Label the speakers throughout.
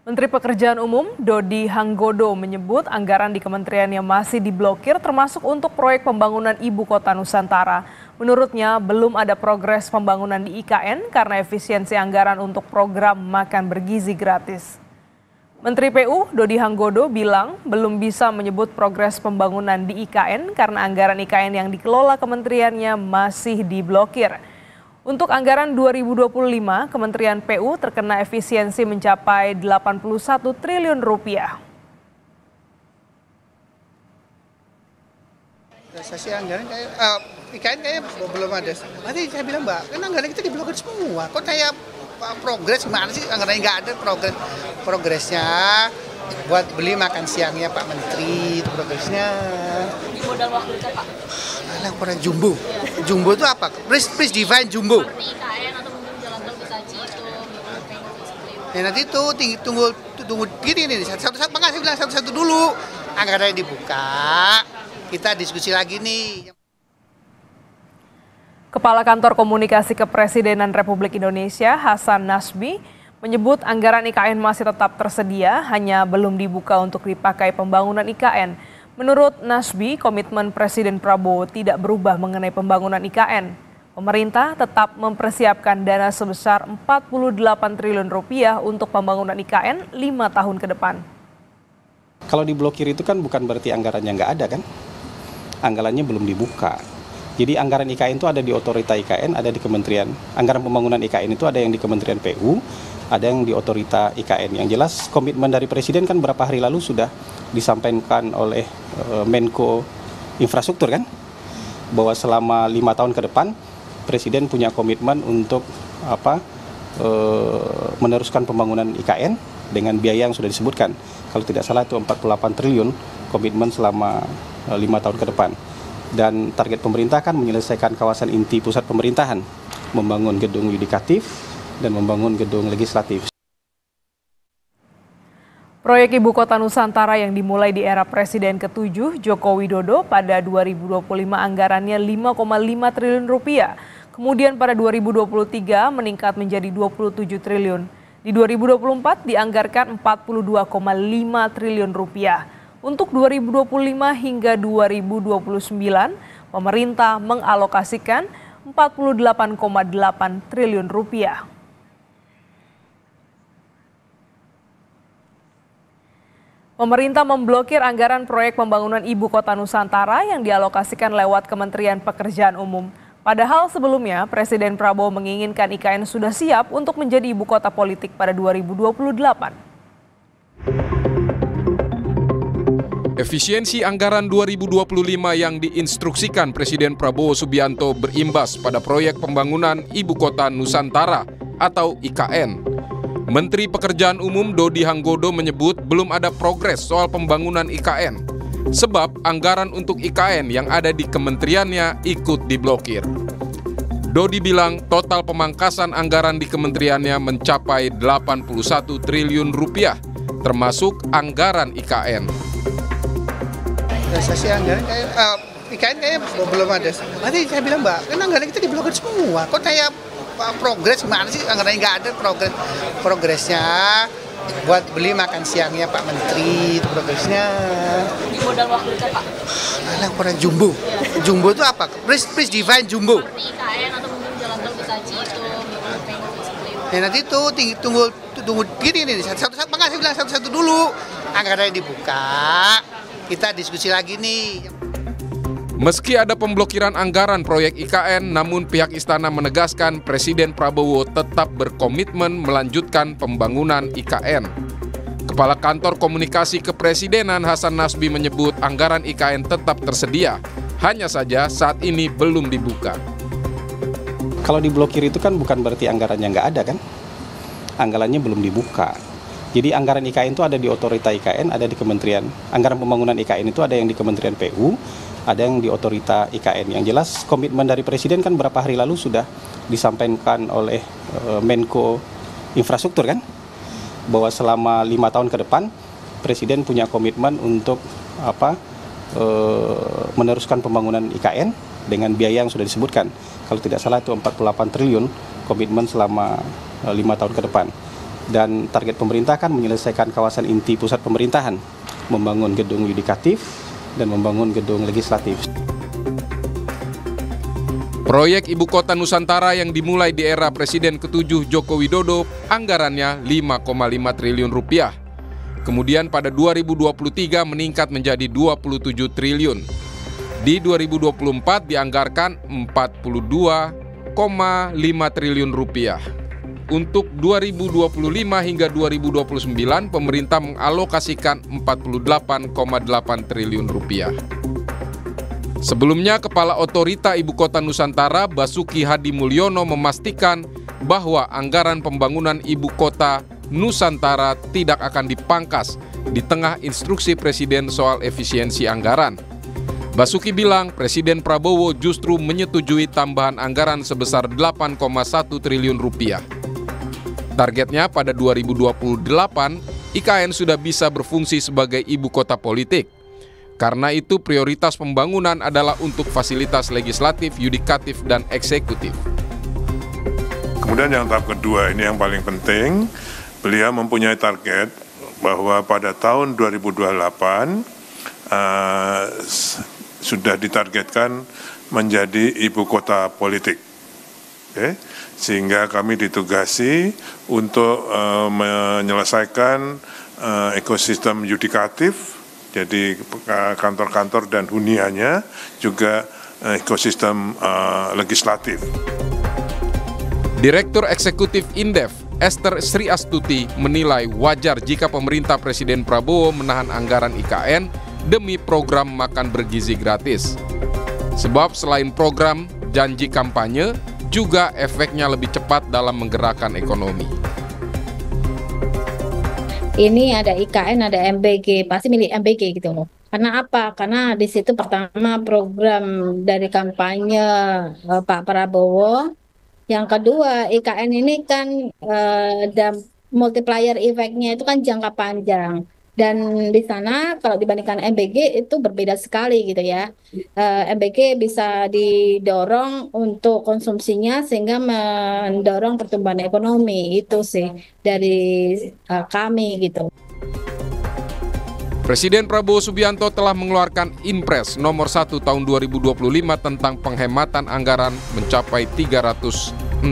Speaker 1: Menteri Pekerjaan Umum Dodi Hanggodo menyebut anggaran di kementeriannya masih diblokir termasuk untuk proyek pembangunan Ibu Kota Nusantara. Menurutnya belum ada progres pembangunan di IKN karena efisiensi anggaran untuk program makan bergizi gratis. Menteri PU Dodi Hanggodo bilang belum bisa menyebut progres pembangunan di IKN karena anggaran IKN yang dikelola kementeriannya masih diblokir. Untuk anggaran 2025, Kementerian PU terkena efisiensi mencapai 81 triliun rupiah.
Speaker 2: Realisasi anggaran IKN kayaknya belum ada. Tadi saya bilang Mbak, kan anggaran kita diblokir semua. Kok kayak progres gimana sih? Anggarannya nggak ada progresnya. Buat beli makan siangnya Pak Menteri, itu progresnya.
Speaker 3: Di modal waktu itu Pak?
Speaker 2: Alah, kurang jumbo. Jumbo itu apa? Please define jumbo.
Speaker 3: Seperti IKN atau mungkin jalan tol Bekasi itu.
Speaker 2: Ya nanti itu tunggu gini satu-satu, makanya saya bilang satu-satu dulu. Anggarannya dibuka, kita diskusi lagi nih.
Speaker 1: Kepala Kantor Komunikasi Kepresidenan Republik Indonesia Hasan Nasbi menyebut anggaran IKN masih tetap tersedia, hanya belum dibuka untuk dipakai pembangunan IKN. Menurut Nasbi, komitmen Presiden Prabowo tidak berubah mengenai pembangunan IKN. Pemerintah tetap mempersiapkan dana sebesar 48 triliun rupiah untuk pembangunan IKN 5 tahun ke depan.
Speaker 4: Kalau diblokir itu kan bukan berarti anggarannya nggak ada kan? Anggarannya belum dibuka. Jadi anggaran IKN itu ada di otorita IKN, ada di kementerian. Anggaran pembangunan IKN itu ada yang di Kementerian PU, ada yang di otorita IKN. Yang jelas komitmen dari Presiden kan beberapa hari lalu sudah disampaikan oleh Menko Infrastruktur kan, bahwa selama 5 tahun ke depan Presiden punya komitmen untuk meneruskan pembangunan IKN dengan biaya yang sudah disebutkan. Kalau tidak salah itu 48 triliun komitmen selama 5 tahun ke depan. Dan target pemerintah kan menyelesaikan kawasan inti pusat pemerintahan, membangun gedung yudikatif dan membangun gedung legislatif.
Speaker 1: Proyek Ibu Kota Nusantara yang dimulai di era Presiden ke-7 Joko Widodo pada 2025 anggarannya 5,5 triliun rupiah. Kemudian pada 2023 meningkat menjadi 27 triliun. Di 2024 dianggarkan 42,5 triliun rupiah. Untuk 2025 hingga 2029, pemerintah mengalokasikan 48,8 triliun rupiah. Pemerintah memblokir anggaran proyek pembangunan Ibu Kota Nusantara yang dialokasikan lewat Kementerian Pekerjaan Umum. Padahal sebelumnya Presiden Prabowo menginginkan IKN sudah siap untuk menjadi ibu kota politik pada 2028.
Speaker 5: Efisiensi anggaran 2025 yang diinstruksikan Presiden Prabowo Subianto berimbas pada proyek pembangunan Ibu Kota Nusantara atau IKN. Menteri Pekerjaan Umum Dodi Hanggodo menyebut belum ada progres soal pembangunan IKN, sebab anggaran untuk IKN yang ada di kementeriannya ikut diblokir. Dodi bilang total pemangkasan anggaran di kementeriannya mencapai 81 triliun rupiah, termasuk anggaran IKN.
Speaker 2: Realisasi anggaran IKN kayaknya belum ada. Tadi saya bilang Mbak, kan anggaran kita diblokir semua. Kok kayak progres gimana sih? Anggarannya nggak ada progresnya. Buat beli makan siangnya Pak Menteri, itu progresnya.
Speaker 3: Di modal waktu itu Pak?
Speaker 2: Alah, kurang jumbo. Jumbo itu apa? Please define jumbo.
Speaker 3: Seperti IKN atau mungkin jalan tol Bekasi itu.
Speaker 2: Ya nanti itu tunggu gini satu-satu, makanya saya bilang satu-satu dulu. Anggarannya dibuka, kita diskusi lagi nih.
Speaker 5: Meski ada pemblokiran anggaran proyek IKN, namun pihak istana menegaskan Presiden Prabowo tetap berkomitmen melanjutkan pembangunan IKN. Kepala Kantor Komunikasi Kepresidenan Hasan Nasbi menyebut anggaran IKN tetap tersedia, hanya saja saat ini belum dibuka.
Speaker 4: Kalau diblokir itu kan bukan berarti anggarannya nggak ada kan? Anggarannya belum dibuka. Jadi anggaran IKN itu ada di otorita IKN, ada di kementerian. Anggaran pembangunan IKN itu ada yang di Kementerian PU, ada yang di otorita IKN. Yang jelas komitmen dari Presiden kan beberapa hari lalu sudah disampaikan oleh Menko Infrastruktur kan, bahwa selama 5 tahun ke depan Presiden punya komitmen untuk meneruskan pembangunan IKN dengan biaya yang sudah disebutkan. Kalau tidak salah itu 48 triliun komitmen selama 5 tahun ke depan. Dan target pemerintah kan menyelesaikan kawasan inti pusat pemerintahan, membangun gedung yudikatif dan membangun gedung legislatif.
Speaker 5: Proyek Ibu Kota Nusantara yang dimulai di era Presiden ke-7 Joko Widodo anggarannya 5,5 triliun rupiah. Kemudian pada 2023 meningkat menjadi 27 triliun. Di 2024 dianggarkan 42,5 triliun rupiah. Untuk 2025 hingga 2029 pemerintah mengalokasikan 48,8 triliun rupiah. Sebelumnya, Kepala Otorita Ibu Kota Nusantara Basuki Hadi Mulyono memastikan bahwa anggaran pembangunan Ibu Kota Nusantara tidak akan dipangkas di tengah instruksi Presiden soal efisiensi anggaran. Basuki bilang Presiden Prabowo justru menyetujui tambahan anggaran sebesar 8,1 triliun rupiah. Targetnya pada 2028, IKN sudah bisa berfungsi sebagai ibu kota politik. Karena itu prioritas pembangunan adalah untuk fasilitas legislatif, yudikatif, dan eksekutif.
Speaker 6: Kemudian yang tahap kedua, ini yang paling penting, beliau mempunyai target bahwa pada tahun 2028 sudah ditargetkan menjadi ibu kota politik. Okay? Sehingga kami ditugasi untuk menyelesaikan ekosistem yudikatif, jadi kantor-kantor dan huniannya, juga ekosistem legislatif.
Speaker 5: Direktur Eksekutif Indef, Esther Sri Astuti, menilai wajar jika pemerintah Presiden Prabowo menahan anggaran IKN demi program makan bergizi gratis. Sebab selain program janji kampanye, juga efeknya lebih cepat dalam menggerakkan ekonomi.
Speaker 7: Ini ada IKN, ada MBG, pasti milik MBG gitu loh. Karena apa? Karena di situ pertama program dari kampanye Pak Prabowo. Yang kedua, IKN ini kan multiplier effect-nya itu kan jangka panjang. Dan di sana kalau dibandingkan MBG itu berbeda sekali gitu ya. MBG bisa didorong untuk konsumsinya sehingga mendorong pertumbuhan ekonomi, itu sih dari kami gitu.
Speaker 5: Presiden Prabowo Subianto telah mengeluarkan Inpres nomor 1 tahun 2025 tentang penghematan anggaran mencapai 306,6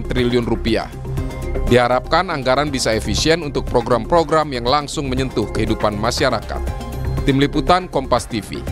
Speaker 5: triliun rupiah. Diharapkan anggaran bisa efisien untuk program-program yang langsung menyentuh kehidupan masyarakat. Tim Liputan Kompas TV.